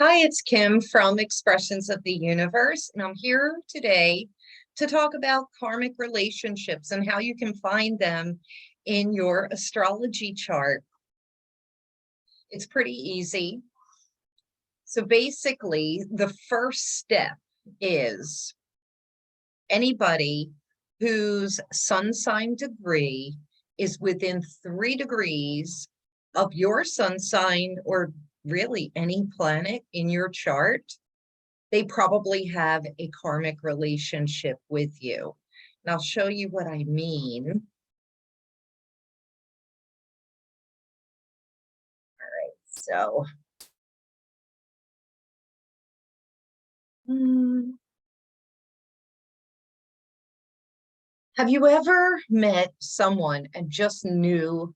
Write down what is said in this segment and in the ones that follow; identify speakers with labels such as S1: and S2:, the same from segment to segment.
S1: Hi, it's Kim from Expressions of the Universe, and I'm here today to talk about karmic relationships and how you can find them in your astrology chart. It's pretty easy. So basically, the first step is anybody whose sun sign degree is within 3 degrees of your sun sign, or really any planet in your chart, they probably have a karmic relationship with you. And I'll show you what I mean. All right, so have you ever met someone and just knew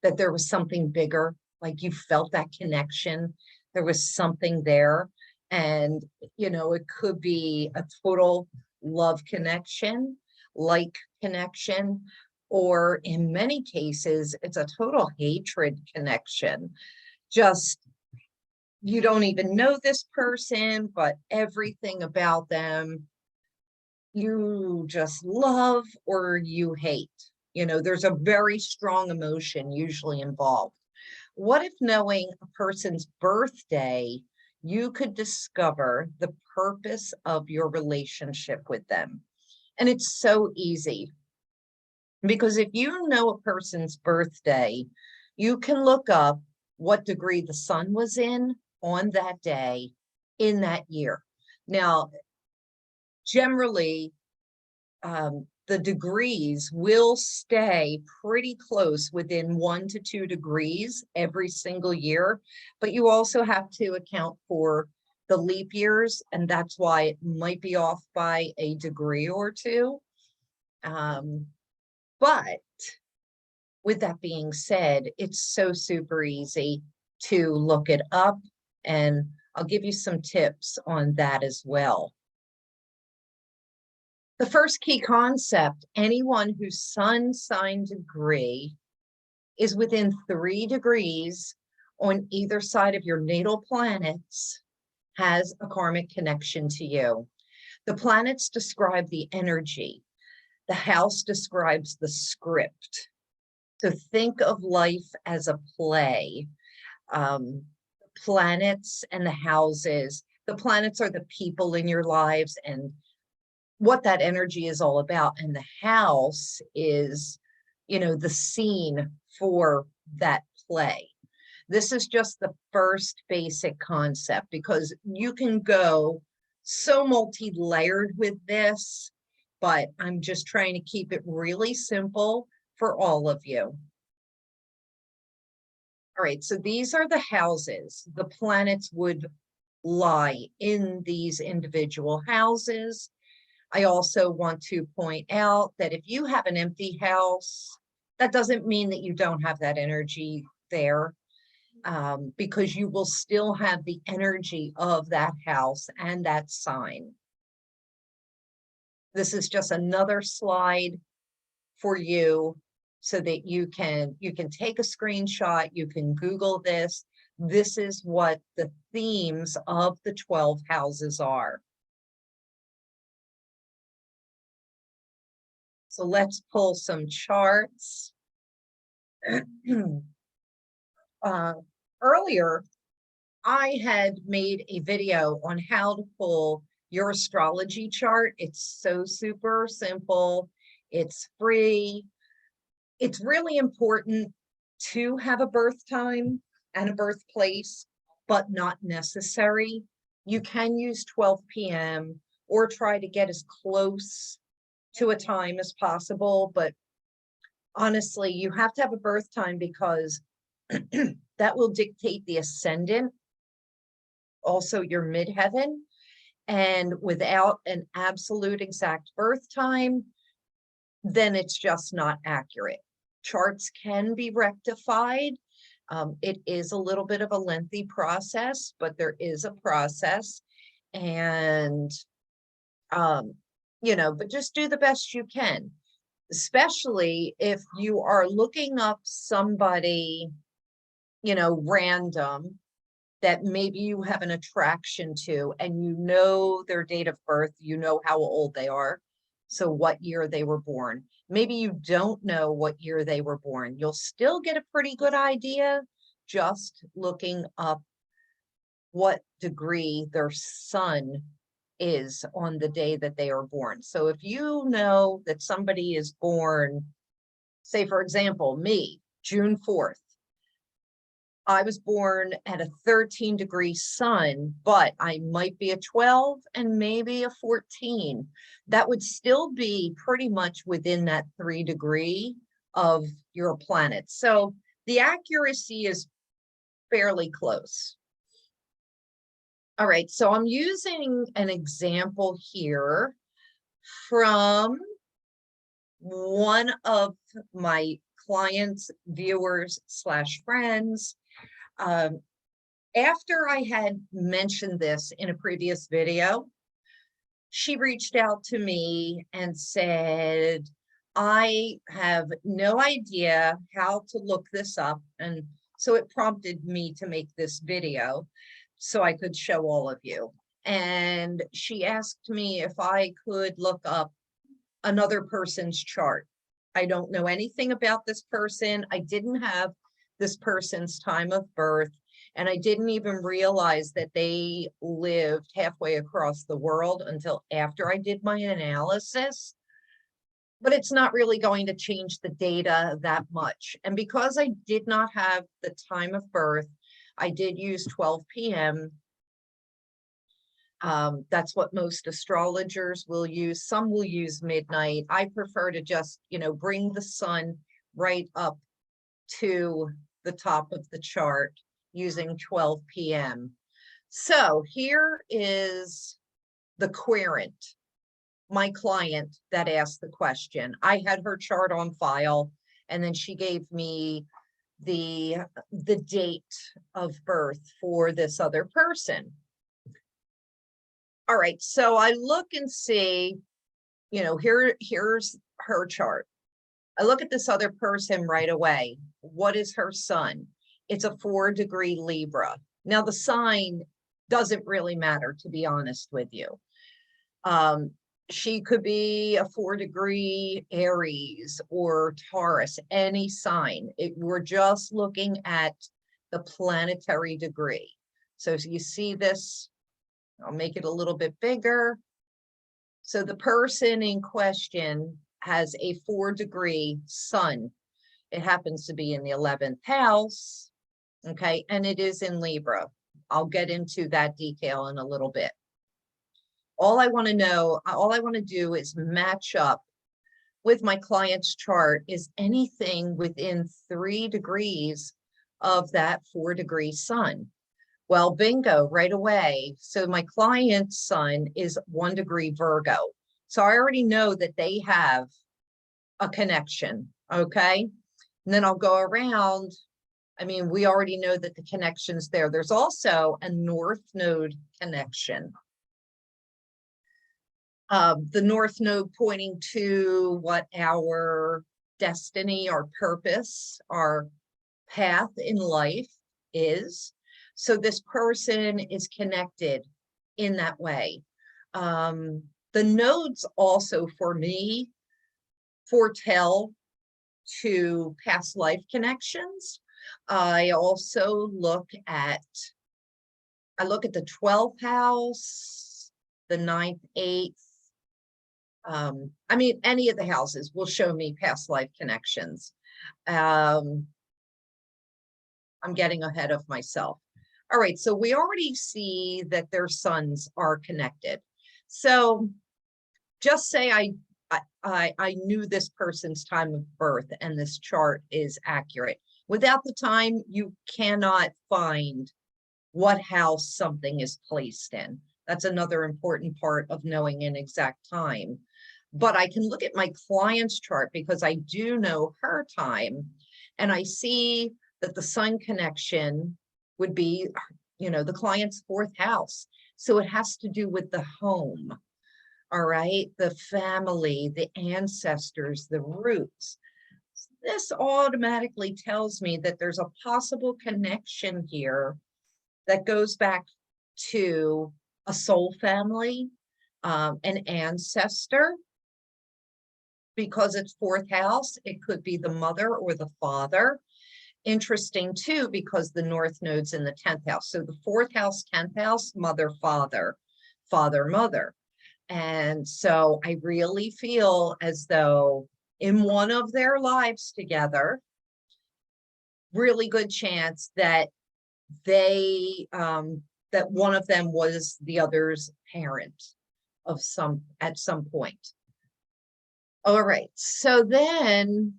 S1: that there was something bigger? Like you felt that connection, there was something there. And, it could be a total love connection, like connection, or in many cases, it's a total hatred connection. Just, you don't even know this person, but everything about them you just love or you hate. There's a very strong emotion usually involved. What if, knowing a person's birthday, you could discover the purpose of your relationship with them? And it's so easy because if you know a person's birthday, you can look up what degree the sun was in on that day in that year. Now, generally, the degrees will stay pretty close within 1 to 2 degrees every single year, but you also have to account for the leap years, and that's why it might be off by a degree or two. But with that being said, it's so super easy to look it up, and I'll give you some tips on that as well. The first key concept, anyone whose sun sign degree is within 3 degrees on either side of your natal planets has a karmic connection to you. The planets describe the energy. The house describes the script. So think of life as a play. Planets and the houses, the planets are the people in your lives and what that energy is all about. And the house is, the scene for that play. This is just the first basic concept because you can go so multi-layered with this, but I'm just trying to keep it really simple for all of you. All right, so these are the houses. The planets would lie in these individual houses. I also want to point out that if you have an empty house, that doesn't mean that you don't have that energy there, because you will still have the energy of that house and that sign. This is just another slide for you so that you can take a screenshot, you can Google this. This is what the themes of the 12 houses are. So let's pull some charts. Earlier, I had made a video on how to pull your astrology chart. It's so super simple. It's free. It's really important to have a birth time and a birthplace, but not necessary. You can use 12 p.m. or try to get as close to a time as possible, but honestly, you have to have a birth time because that will dictate the ascendant, also your midheaven. And without an absolute exact birth time, then it's just not accurate. Charts can be rectified. It is a little bit of a lengthy process, but there is a process. And but just do the best you can, especially if you are looking up somebody, random, that maybe you have an attraction to, and you know their date of birth, you know how old they are, so what year they were born. Maybe you don't know what year they were born. You'll still get a pretty good idea just looking up what degree their sun is on the day that they are born. So if you know that somebody is born, say for example, me, June 4th, I was born at a 13-degree sun, but I might be a 12 and maybe a 14. That would still be pretty much within that 3-degree of your planet. So the accuracy is fairly close. All right, so I'm using an example here from one of my clients, viewers / friends. After I had mentioned this in a previous video, she reached out to me and said, I have no idea how to look this up. And so it prompted me to make this video so I could show all of you. And she asked me if I could look up another person's chart. I don't know anything about this person. I didn't have this person's time of birth, and I didn't even realize that they lived halfway across the world until after I did my analysis. But it's not really going to change the data that much. And because I did not have the time of birth, I did use 12 p.m. That's what most astrologers will use. Some will use midnight. I prefer to just, bring the sun right up to the top of the chart using 12 p.m. So here is the querent, my client that asked the question. I had her chart on file, and then she gave me the date of birth for this other person. All right, so I look and see, here's her chart. I look at this other person right away. What is her sun? It's a 4-degree Libra. Now, the sign doesn't really matter, to be honest with you. She could be a 4-degree Aries or Taurus, any sign. We're just looking at the planetary degree. So you see this, I'll make it a little bit bigger. So the person in question has a 4-degree sun. It happens to be in the 11th house, okay? And it is in Libra. I'll get into that detail in a little bit. All I want to do is match up with my client's chart. Is anything within 3 degrees of that 4-degree sun? Well, bingo, right away. So my client's sun is 1 degree Virgo. So I already know that they have a connection, okay? And then I'll go around. I mean, we already know that the connection's there. There's also a North Node connection. The North Node pointing to what our destiny, our purpose, our path in life is. So this person is connected in that way. The nodes also, for me, foretell to past life connections. I also look at the 12th house, the 9th, 8th. I mean, any of the houses will show me past life connections. I'm getting ahead of myself. All right, so we already see that their suns are connected. So just say I knew this person's time of birth and this chart is accurate. Without the time, you cannot find what house something is placed in. That's another important part of knowing an exact time. But I can look at my client's chart because I do know her time, and I see that the sun connection would be, the client's 4th house. So it has to do with the home, all right? The family, the ancestors, the roots. This automatically tells me that there's a possible connection here that goes back to a soul family, an ancestor. Because it's fourth house, it could be the mother or the father. Interesting too, because the North Node's in the 10th house. So the fourth house, 10th house, mother, father, father, mother. And so I really feel as though in one of their lives together, really good chance that they, that one of them was the other's parent of at some point. All right, so then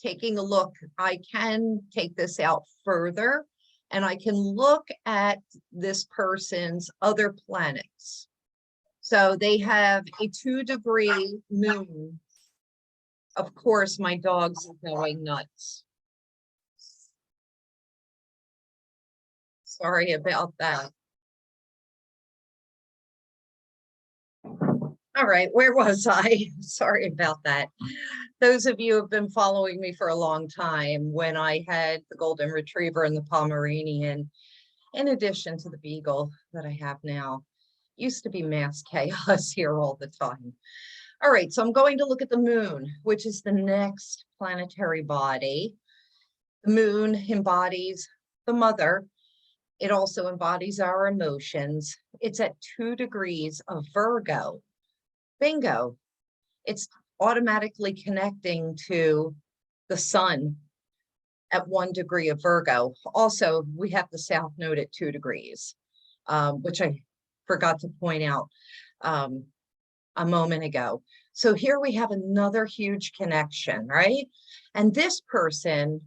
S1: taking a look, I can take this out further and I can look at this person's other planets. So they have a 2-degree moon. Of course, my dog's going nuts. Sorry about that. All right, where was I? Sorry about that. Those of you who have been following me for a long time, when I had the Golden Retriever and the Pomeranian, in addition to the Beagle that I have now, used to be mass chaos here all the time. All right, so I'm going to look at the moon, which is the next planetary body. The moon embodies the mother. It also embodies our emotions. It's at 2 degrees of Virgo. Bingo. It's automatically connecting to the sun at 1 degree of Virgo. Also, we have the South Node at 2 degrees, which I forgot to point out a moment ago. So here we have another huge connection, right? And this person,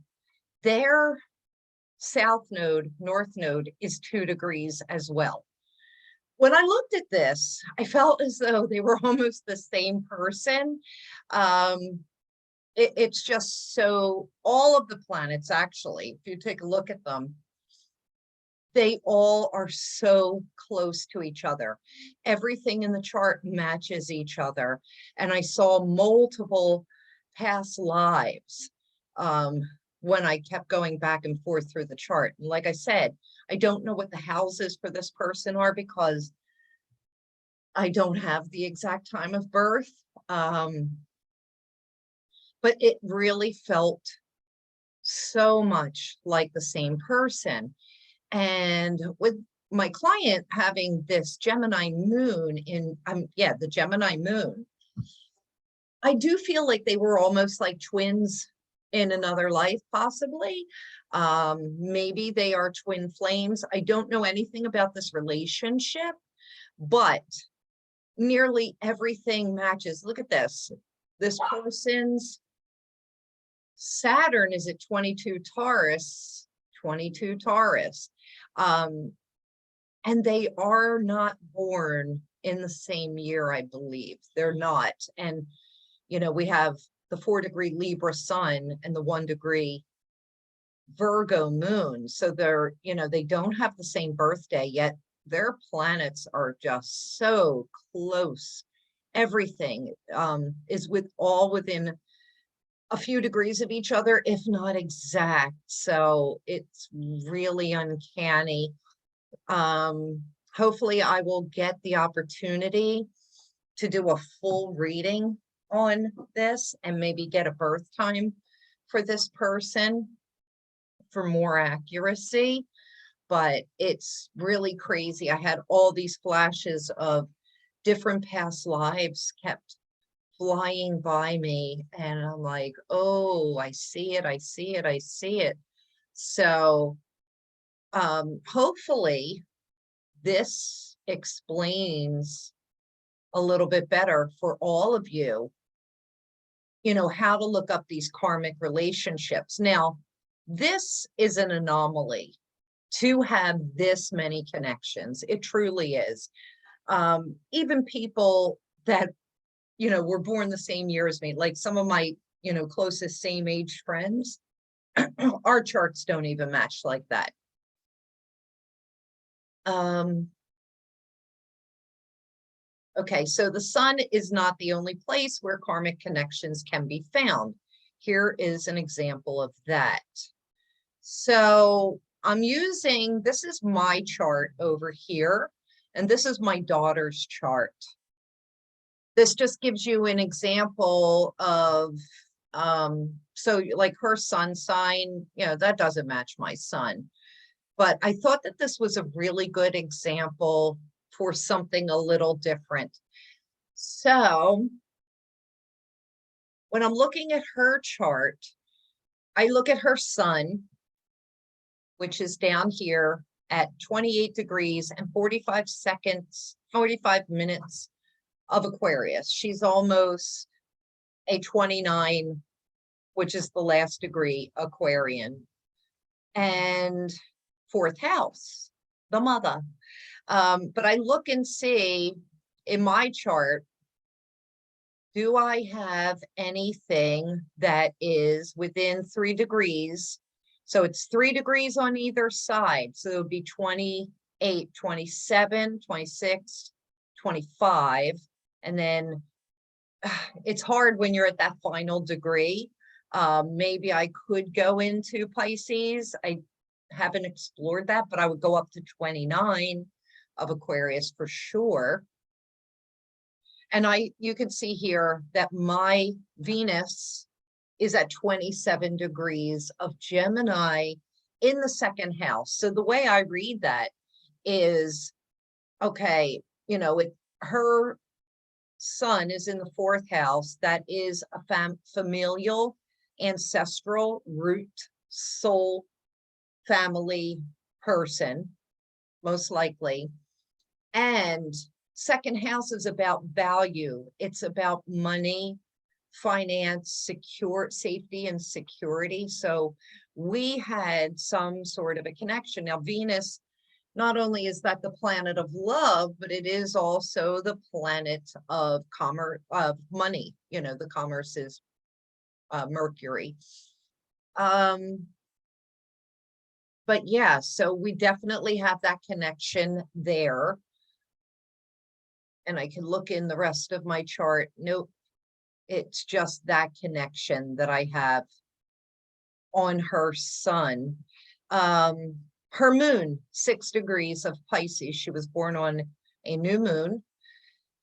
S1: their South Node, North Node is 2 degrees as well. When I looked at this, I felt as though they were almost the same person. It's just so, all of the planets, actually, if you take a look at them, they all are so close to each other. Everything in the chart matches each other. And I saw multiple past lives when I kept going back and forth through the chart. And like I said, I don't know what the houses for this person are because I don't have the exact time of birth. But it really felt so much like the same person. And with my client having this Gemini moon in, the Gemini moon, I do feel like they were almost like twins in another life, possibly. Maybe they are twin flames. I don't know anything about this relationship, but nearly everything matches. Look at this. This person's Saturn is at 22 Taurus, 22 Taurus. And they are not born in the same year, I believe. They're not. And, you know, we have the 4 degree Libra sun and the 1 degree Virgo moon. So they're, you know, they don't have the same birthday, yet their planets are just so close. Everything is all within a few degrees of each other, if not exact. So it's really uncanny. Hopefully I will get the opportunity to do a full reading on this and maybe get a birth time for this person for more accuracy. But it's really crazy. I had all these flashes of different past lives kept flying by me, and I'm like, oh, I see it, I see it, I see it. So hopefully this explains a little bit better for all of you, you know, how to look up these karmic relationships. Now, this is an anomaly to have this many connections. It truly is. Even people that, you know, were born the same year as me, like some of my, you know, closest same age friends, our charts don't even match like that. Okay, so the sun is not the only place where karmic connections can be found. Here is an example of that. So I'm using, this is my chart over here, and this is my daughter's chart. This just gives you an example of, so like her sun sign, that doesn't match my sun. But I thought that this was a really good example for something a little different. So when I'm looking at her chart, I look at her sun, which is down here at 28 degrees and 45 minutes of Aquarius. She's almost a 29, which is the last degree Aquarian. And fourth house, the mother. But I look and see in my chart, do I have anything that is within 3 degrees? So it's 3 degrees on either side. So it would be 28, 27, 26, 25. And then it's hard when you're at that final degree. Maybe I could go into Pisces. I haven't explored that, but I would go up to 29 of Aquarius for sure. And you can see here that my Venus is at 27 degrees of Gemini in the second house. So the way I read that is, okay, her sun is in the fourth house. That is a familial, ancestral, root, soul, family person, most likely. And second house is about value. It's about money, finance, safety and security. So we had some sort of a connection. Now, Venus, not only is that the planet of love, but it is also the planet of commerce, of money. The commerce is Mercury. But yeah, so we definitely have that connection there. And I can look in the rest of my chart. Nope, it's just that connection that I have on her sun. Her moon, 6 degrees of Pisces. She was born on a new moon.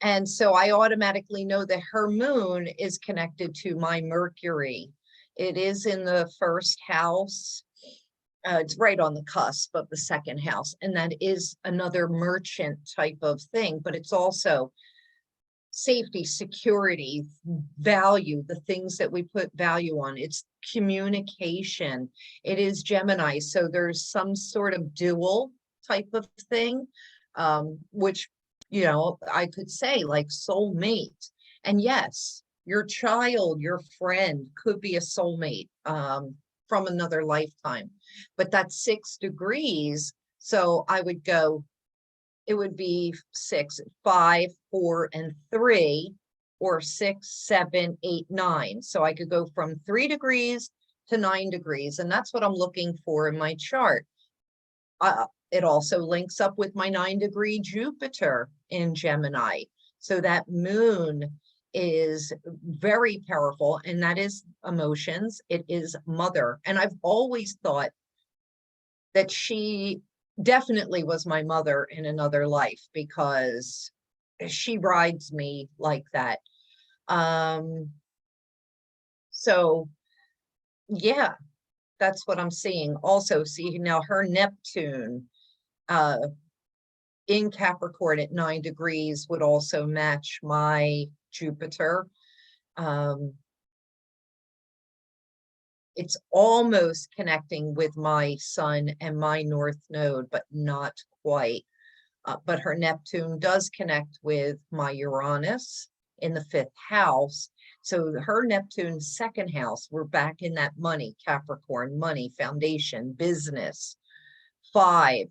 S1: And so I automatically know that her moon is connected to my Mercury. It is in the first house. It's right on the cusp of the second house. And that is another merchant type of thing, but it's also safety, security, value, the things that we put value on. It's communication. It is Gemini. So there's some sort of dual type of thing, which, I could say like soulmate. And yes, your child, your friend could be a soulmate from another lifetime. But that's 6 degrees. So I would go, it would be 6, 5, 4, and 3, or 6, 7, 8, 9. So I could go from 3 degrees to 9 degrees. And that's what I'm looking for in my chart. It also links up with my 9-degree Jupiter in Gemini. So that moon is very powerful, and that is emotions. It is mother. And I've always thought that she definitely was my mother in another life, because she rides me like that. So yeah, that's what I'm seeing. Also, see now her Neptune in Capricorn at 9 degrees would also match my Jupiter. It's almost connecting with my sun and my north node, but not quite. But her Neptune does connect with my Uranus in the 5th house. So her Neptune second house, we're back in that money, Capricorn, money, foundation, business. 5,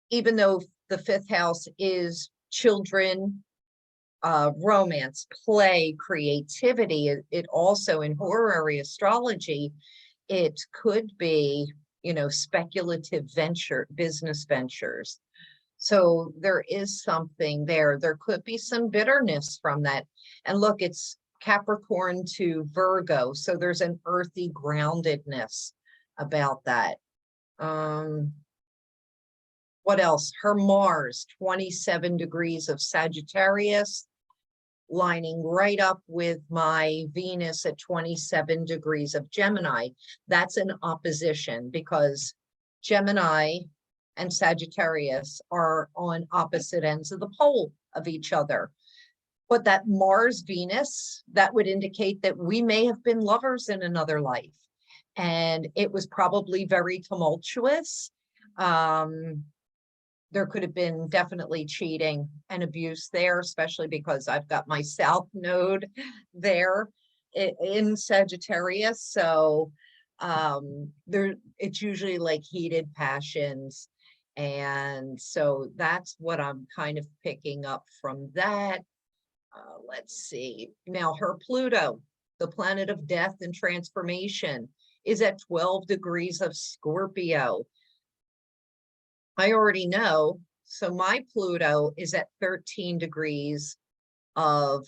S1: even though the 5th house is children, romance, play, creativity, it also in horary astrology, it could be, speculative business ventures. So there is something there. There could be some bitterness from that. And look, it's Capricorn to Virgo. So there's an earthy groundedness about that. What else? Her Mars, 27 degrees of Sagittarius, lining right up with my Venus at 27 degrees of Gemini. That's an opposition because Gemini and Sagittarius are on opposite ends of the pole of each other. But that Mars Venus, that would indicate that we may have been lovers in another life. And it was probably very tumultuous. There could have been definitely cheating and abuse there, especially because I've got my South Node there in Sagittarius. So it's usually like heated passions. And so that's what I'm kind of picking up from that. Let's see. Now her Pluto, the planet of death and transformation, is at 12 degrees of Scorpio. I already know. So my Pluto is at 13 degrees of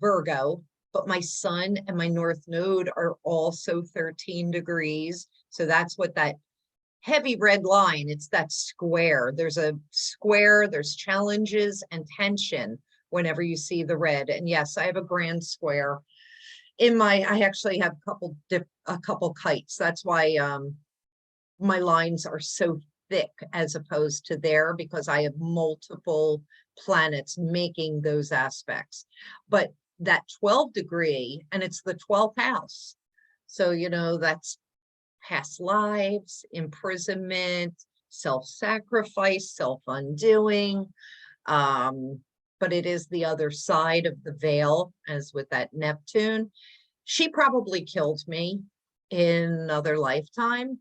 S1: Virgo, but my sun and my North Node are also 13 degrees. So that's what that heavy red line, it's that square. There's a square, there's challenges and tension whenever you see the red. And yes, I have a grand square in I actually have a couple kites. That's why my lines are so thick as opposed to there, because I have multiple planets making those aspects. But that 12 degree, and it's the 12th house. So, you know, that's past lives, imprisonment, self-sacrifice, self-undoing. But it is the other side of the veil, as with that Neptune. She probably killed me in another lifetime.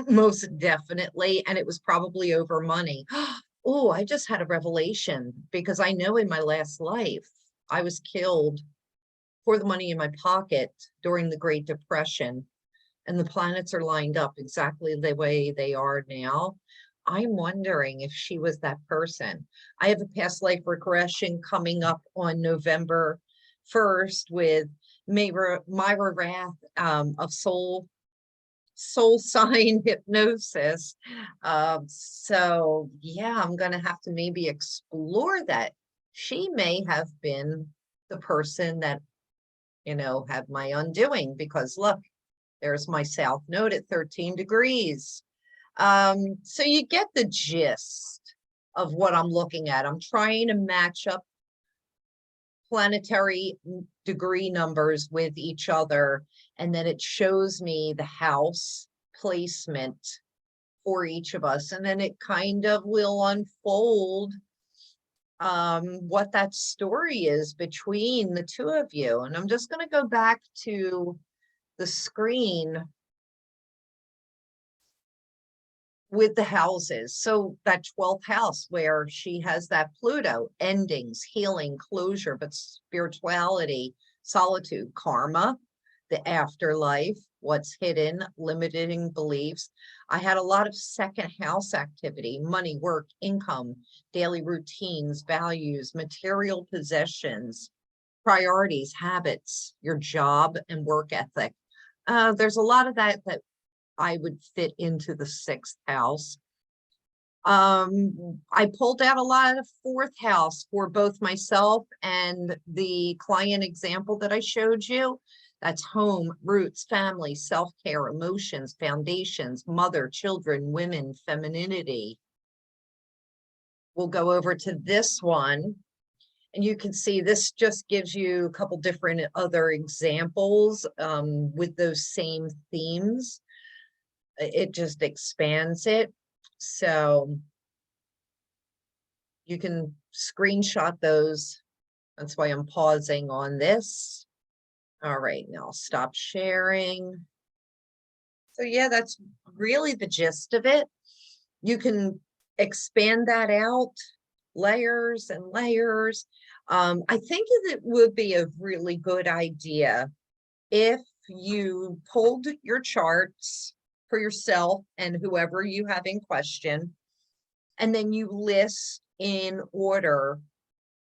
S1: Most definitely. And it was probably over money. Oh, I just had a revelation, because I know in my last life, I was killed for the money in my pocket during the Great Depression. And the planets are lined up exactly the way they are now. I'm wondering if she was that person. I have a past life regression coming up on November 1st with Myra Rath of Soul Sign Hypnosis. So yeah, I'm going to have to maybe explore that. She may have been the person that, you know, had my undoing, because look, there's my South Node at 13 degrees. So you get the gist of what I'm looking at. I'm trying to match up planetary degree numbers with each other, and then it shows me the house placement for each of us, and then it kind of will unfold what that story is between the two of you. And I'm just going to go back to the screen with the houses. So that 12th house where she has that Pluto, endings, healing, closure, but spirituality, solitude, karma, the afterlife, what's hidden, limiting beliefs. I had a lot of second house activity, money, work, income, daily routines, values, material possessions, priorities, habits, your job and work ethic. There's a lot of that I would fit into the 6th house. I pulled out a lot of 4th house for both myself and the client example that I showed you. That's home, roots, family, self-care, emotions, foundations, mother, children, women, femininity. We'll go over to this one. And you can see this just gives you a couple different other examples with those same themes. It just expands it. So you can screenshot those. That's why I'm pausing on this. All right, now I'll stop sharing. So yeah, that's really the gist of it. You can expand that out, layers and layers. I think it would be a really good idea if you pulled your charts for yourself and whoever you have in question, and then you list in order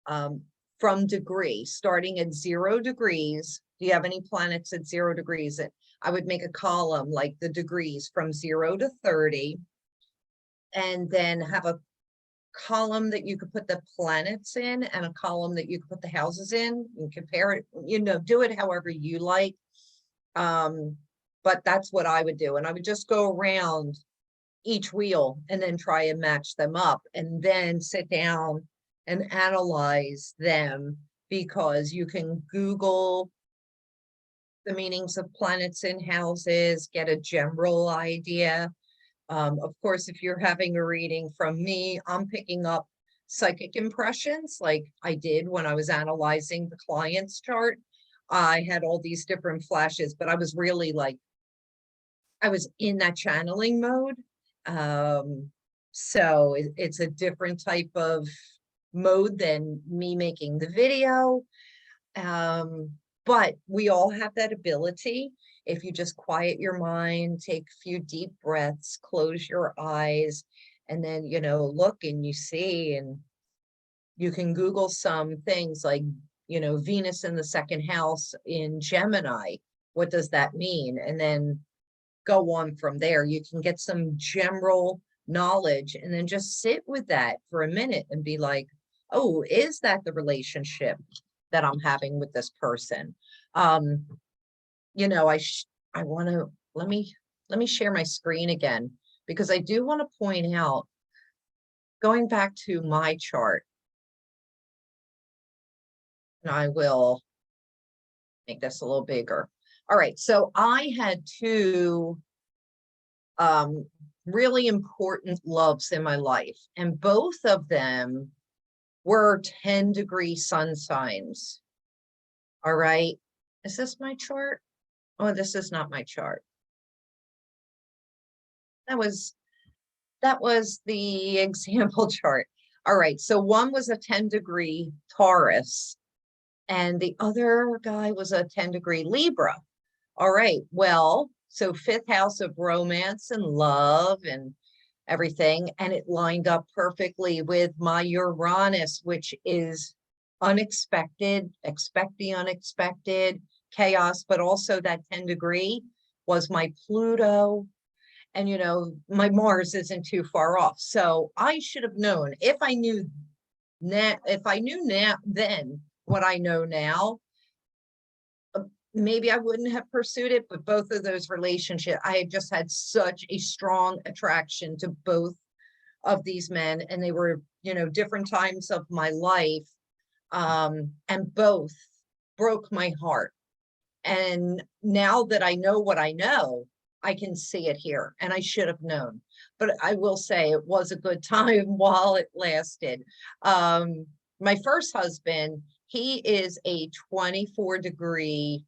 S1: from degree, starting at 0 degrees. Do you have any planets at 0 degrees? I would make a column like the degrees from 0 to 30, and then have a column that you could put the planets in and a column that you could put the houses in and compare it, do it however you like. But that's what I would do. And I would just go around each wheel and then try and match them up and then sit down and analyze them, because you can Google the meanings of planets in houses, get a general idea. Of course, if you're having a reading from me, I'm picking up psychic impressions like I did when I was analyzing the client's chart. I had all these different flashes, but I was really like, I was in that channeling mode. So it's a different type of mode than me making the video. But we all have that ability. If you just quiet your mind, take a few deep breaths, close your eyes, and then, look and you see, and you can Google some things like, Venus in the second house in Gemini. What does that mean? And then go on from there. You can get some general knowledge and then just sit with that for a minute and be like, oh, is that the relationship that I'm having with this person? I want to, let me share my screen again, because I do want to point out, going back to my chart, and I will make this a little bigger. All right, so I had two really important loves in my life, and both of them were 10-degree sun signs. All right, is this my chart? Oh, this is not my chart. That was the example chart. All right, so one was a 10-degree Taurus, and the other guy was a 10-degree Libra. All right, well, so 5th house of romance and love and everything, and it lined up perfectly with my Uranus, which is unexpected, expect the unexpected, chaos, but also that 10-degree was my Pluto. And, my Mars isn't too far off. So I should have known, if I knew then what I know now, maybe I wouldn't have pursued it, but both of those relationships, I just had such a strong attraction to both of these men, and they were, different times of my life, and both broke my heart. And now that I know what I know, I can see it here, and I should have known. But I will say it was a good time while it lasted. My first husband, he is a 24-degree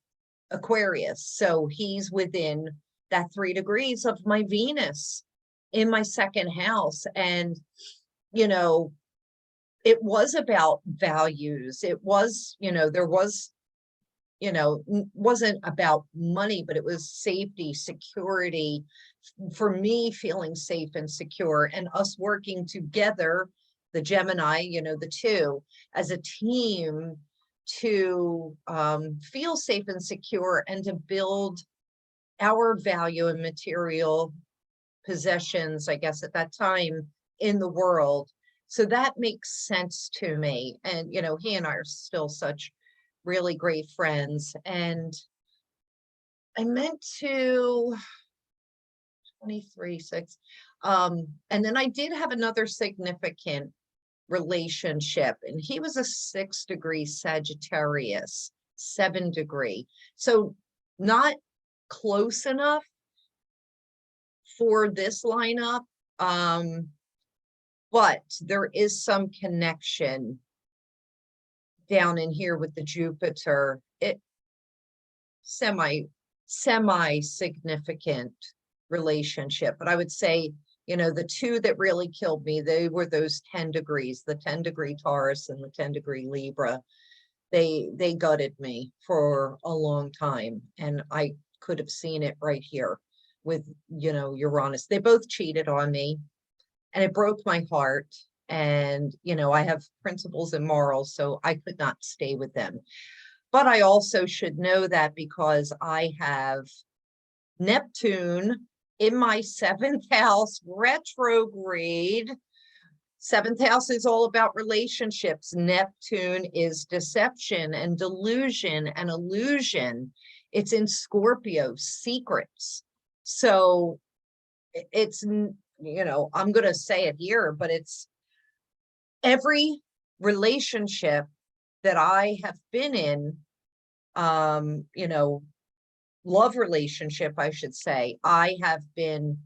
S1: Aquarius. So he's within that 3 degrees of my Venus in my second house. And, it was about values. It was, there was, wasn't about money, but it was safety, security, for me feeling safe and secure, and us working together, the Gemini, the two, as a team to feel safe and secure and to build our value and material possessions, I guess, at that time in the world. So that makes sense to me. And, he and I are still such really great friends. And I meant to 23/6. And then I did have another significant relationship, and he was a 6-degree Sagittarius, 7-degree. So not close enough for this lineup. But there is some connection down in here with the Jupiter. It semi significant relationship, but I would say, the two that really killed me, they were those 10 degrees, the 10-degree Taurus and the 10-degree Libra. They gutted me for a long time, and I could have seen it right here with, Uranus. They both cheated on me, and it broke my heart. And, I have principles and morals, so I could not stay with them. But I also should know that, because I have Neptune in my 7th house retrograde. 7th house is all about relationships. Neptune is deception and delusion and illusion. It's in Scorpio, secrets. So it's, I'm going to say it here, but it's every relationship that I have been in, love relationship, I should say, I have been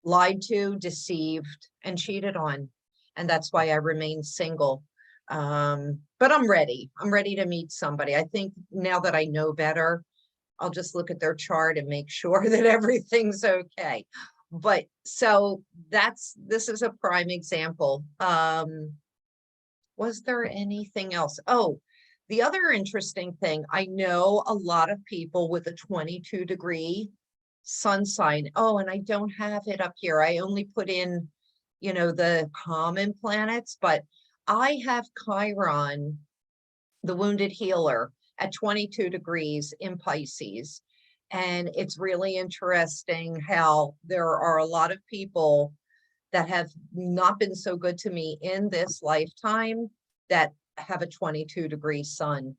S1: lied to, deceived, and cheated on. And that's why I remain single. But I'm ready. I'm ready to meet somebody. I think now that I know better, I'll just look at their chart and make sure that everything's okay. But so this is a prime example. Was there anything else? Oh, the other interesting thing, I know a lot of people with a 22-degree sun sign. Oh, and I don't have it up here. I only put in, the common planets, but I have Chiron, the wounded healer, at 22 degrees in Pisces. And it's really interesting how there are a lot of people that have not been so good to me in this lifetime that have a 22-degree sun.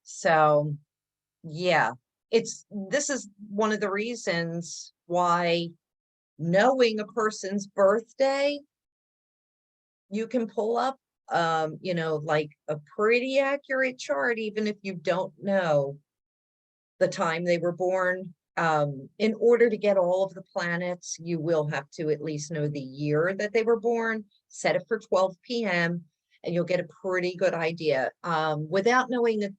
S1: So yeah, this is one of the reasons why knowing a person's birthday, you can pull up, like a pretty accurate chart, even if you don't know the time they were born. In order to get all of the planets, you will have to at least know the year that they were born, set it for 12 p.m., and you'll get a pretty good idea. Without knowing the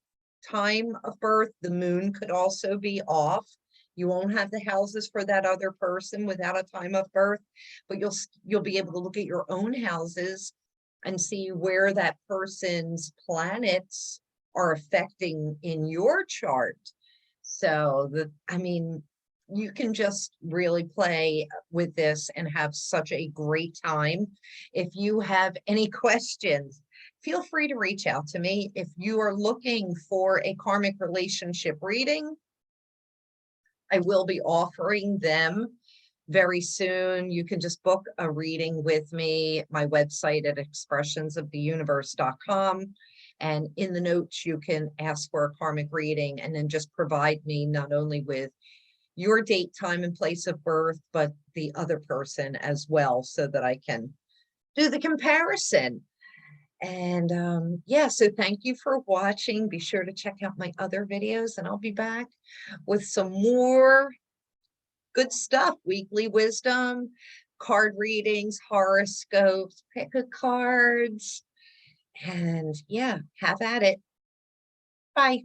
S1: time of birth, the moon could also be off. You won't have the houses for that other person without a time of birth, but you'll be able to look at your own houses and see where that person's planets are affecting in your chart. So you can just really play with this and have such a great time. If you have any questions, feel free to reach out to me. If you are looking for a karmic relationship reading, I will be offering them very soon. You can just book a reading with me, my website at expressionsoftheuniverse.com. And in the notes, you can ask for a karmic reading and then just provide me not only with your date, time, and place of birth, but the other person as well, so that I can do the comparison. And so thank you for watching. Be sure to check out my other videos, and I'll be back with some more good stuff. Weekly wisdom, card readings, horoscopes, pick a cards, and have at it. Bye.